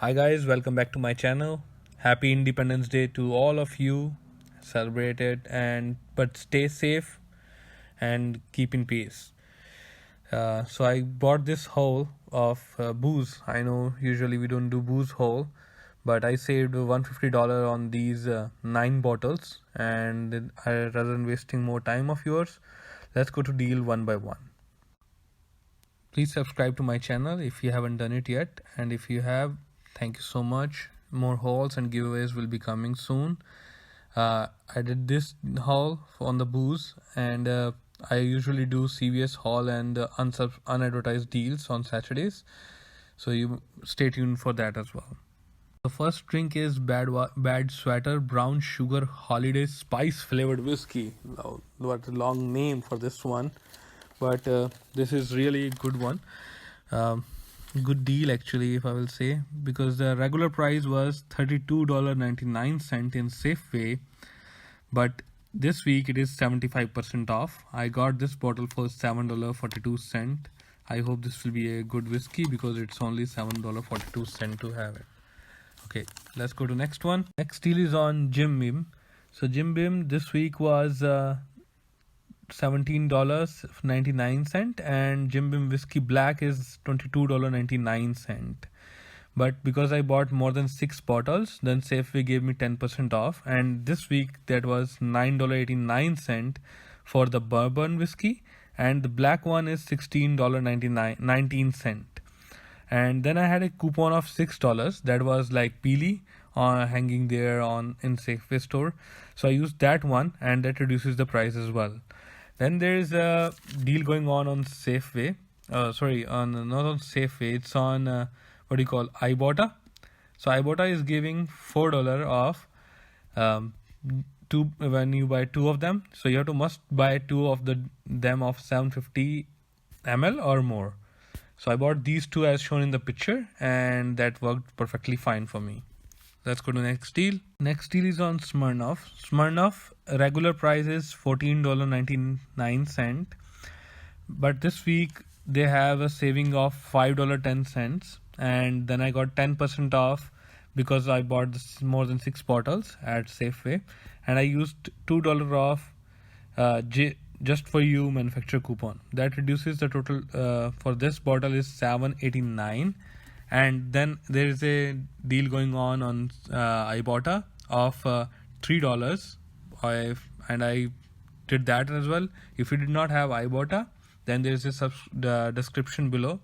Hi guys, welcome back to my channel. Happy Independence Day to all of you. Celebrate it and but stay safe and keep in peace. So I bought this haul of booze. I know usually we don't do booze haul, but I saved $150 on these 9 bottles, and rather than wasting more time of yours, let's go to deal one by one. Please subscribe to my channel if you haven't done it yet, and if you have, thank you so much. More hauls and giveaways will be coming soon. I did this haul on the booze, and I usually do CVS haul and unadvertised deals on Saturdays, so you stay tuned for that as well. The first drink is Bad Sweater Brown Sugar Holiday Spice Flavored Whiskey. Now, what a long name for this one, but this is really a good one. Good deal actually, if I will say, because the regular price was $32.99 in Safeway, but this week it is 75% off. I got this bottle for $7.42. I hope this will be a good whiskey because it's only $7.42 to have it. Okay, let's go to next one. Next deal is on Jim Beam. So Jim Beam this week was $17.99, and Jim Beam Whiskey Black is $22.99. But because I bought more than 6 bottles, then Safeway gave me 10% off, and this week that was $9.89 for the bourbon whiskey, and the black one is $16.19. And then I had a coupon of $6 that was like Peely hanging there on in Safeway store, so I used that one, and that reduces the price as well. Then there is a deal going on Safeway. Not on Safeway. It's on what do you call Ibotta. So Ibotta is giving $4 off two when you buy 2 of them. So you must buy 2 of them of 750 ml or more. So I bought these 2 as shown in the picture, and that worked perfectly fine for me. Let's go to next deal. Next deal is on Smirnoff. Smirnoff regular price is $14.99, but this week they have a saving of $5.10, and then I got 10% off because I bought more than 6 bottles at Safeway, and I used $2 off just for you manufacturer coupon. That reduces the total for this bottle is $7.89. And then there is a deal going on Ibotta of $3. And I did that as well. If you did not have Ibotta, then there is a description below.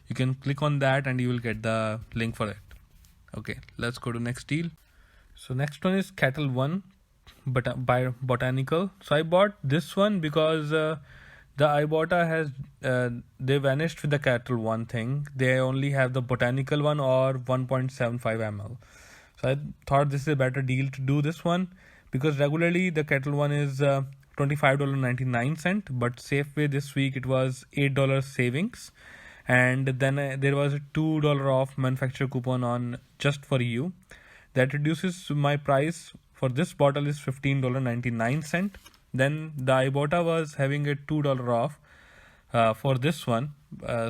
You can click on that and you will get the link for it. Okay, let's go to next deal. So next one is Kettle One by Botanical. So I bought this one because the Ibotta has they vanished with the Kettle One thing. They only have the Botanical one or 1.75 ml. So I thought this is a better deal to do this one, because regularly the Kettle One is $25.99, but Safeway this week it was $8 savings, and then there was a $2 off manufacturer coupon on just for you. That reduces my price for this bottle is $15.99. Then the Ibotta was having a $2 off for this one.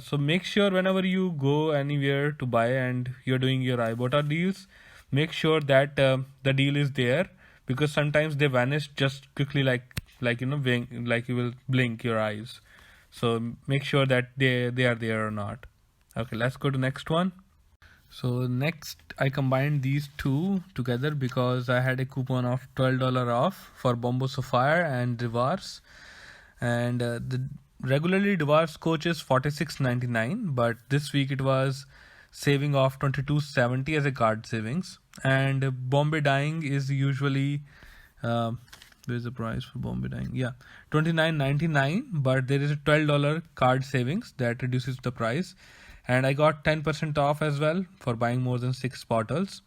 So make sure whenever you go anywhere to buy and you're doing your Ibotta deals, make sure that the deal is there, because sometimes they vanish just quickly, like you will blink your eyes. So make sure that they are there or not. Okay, let's go to next one. So next I combined these 2 together because I had a coupon of $12 off for Bombo Sapphire and Devars, and the regularly Devars Scotch is $46.99, but this week it was saving of $22.70 as a card savings. And Bombay Dyeing is usually where's the price for Bombay Dyeing? Yeah, $29.99, but there is a $12 card savings that reduces the price. And I got 10% off as well for buying more than 6 bottles,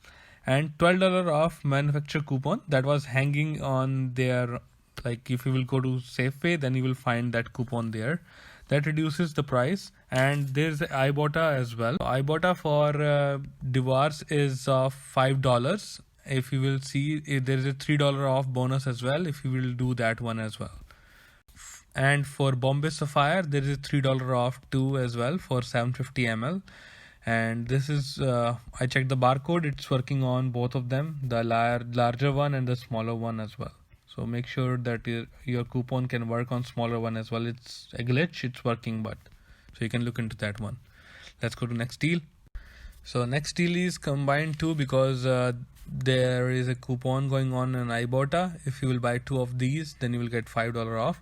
and $12 off manufacturer coupon that was hanging on their, like if you will go to Safeway, then you will find that coupon there. That reduces the price. And there's Ibotta as well. Ibotta for Devars is $5. If you will see, there is a $3 off bonus as well if you will do that one as well. And for Bombay Sapphire there is a $3 off too as well for 750 ml. And this is I checked the barcode, it's working on both of them, the larger one and the smaller one as well. So make sure that your coupon can work on smaller one as well. It's a glitch, it's working, but so you can look into that one. Let's go to next deal. So next deal is combined too, because there is a coupon going on in Ibotta. If you will buy 2 of these, then you will get $5 off.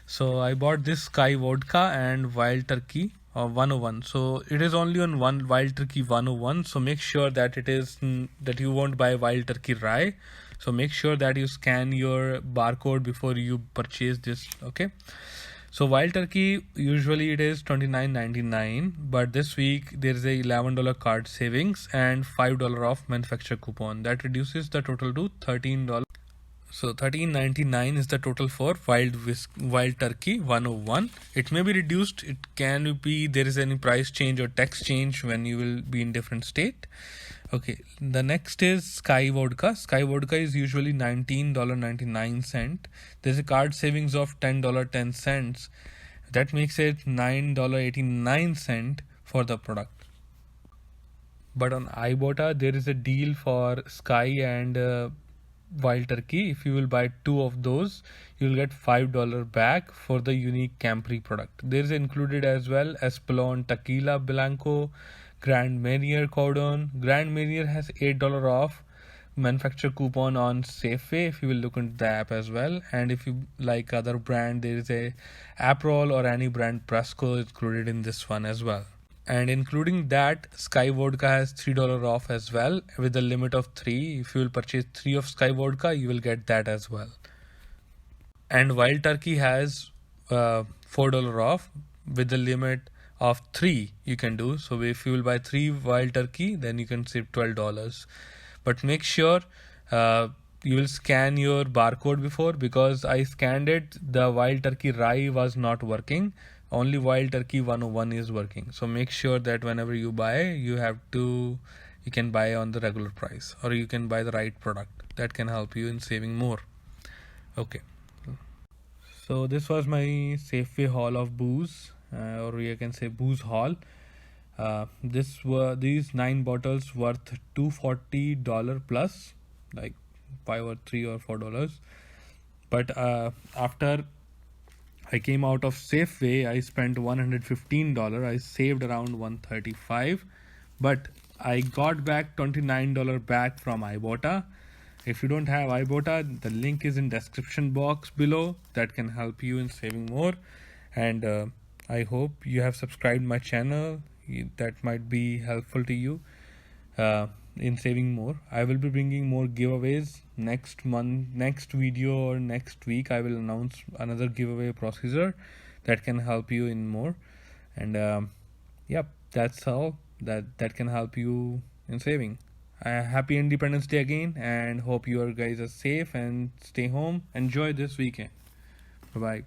So I bought this Sky Vodka and Wild Turkey 101. So it is only on one Wild Turkey 101. So make sure that it is that you won't buy Wild Turkey Rye. So make sure that you scan your barcode before you purchase this. Okay. So Wild Turkey, usually it is $29.99, but this week there is a $11 card savings and $5 off manufacturer coupon that reduces the total to $13. So $13.99 is the total for Wild Turkey 101. It may be reduced. It can be there is any price change or tax change when you will be in different state. Okay, the next is Sky Vodka. Sky Vodka is usually $19.99. There's a card savings of $10.10. That makes it $9.89 for the product. But on Ibotta, there is a deal for Sky and Wild Turkey. If you will buy 2 of those, you will get $5 back for the unique Campari product. There is included as well Espolòn Tequila Blanco, Grand Marnier Cordon. Grand Marnier has $8 off manufacturer coupon on Safeway if you will look into the app as well. And if you like other brand, there is a Aperol or any brand Prasco included in this one as well. And including that, Sky Vodka has $3 off as well with a limit of 3. If you will purchase 3 of Sky Vodka, you will get that as well. And Wild Turkey has $4 off with the limit of 3 you can do. So if you will buy 3 Wild Turkey, then you can save $12. But make sure you will scan your barcode before, because I scanned it, the Wild Turkey Rye was not working. Only Wild Turkey 101 is working. So make sure that whenever you buy, you can buy on the regular price, or you can buy the right product. That can help you in saving more. Okay. So this was my Safeway haul of booze, or you can say booze haul. These 9 bottles worth $240 plus, like $5 or $3 or $4. But after I came out of Safeway, I spent $115. I saved around $135, but I got back $29 back from Ibotta. If you don't have Ibotta, the link is in description box below. That can help you in saving more. And I hope you have subscribed my channel. That might be helpful to you in saving more. I will be bringing more giveaways next month, next video, or next week. I will announce another giveaway procedure that can help you in more. And yep, that's all that can help you in saving. Happy Independence Day again, and hope you guys are safe and stay home. Enjoy this weekend. Bye bye.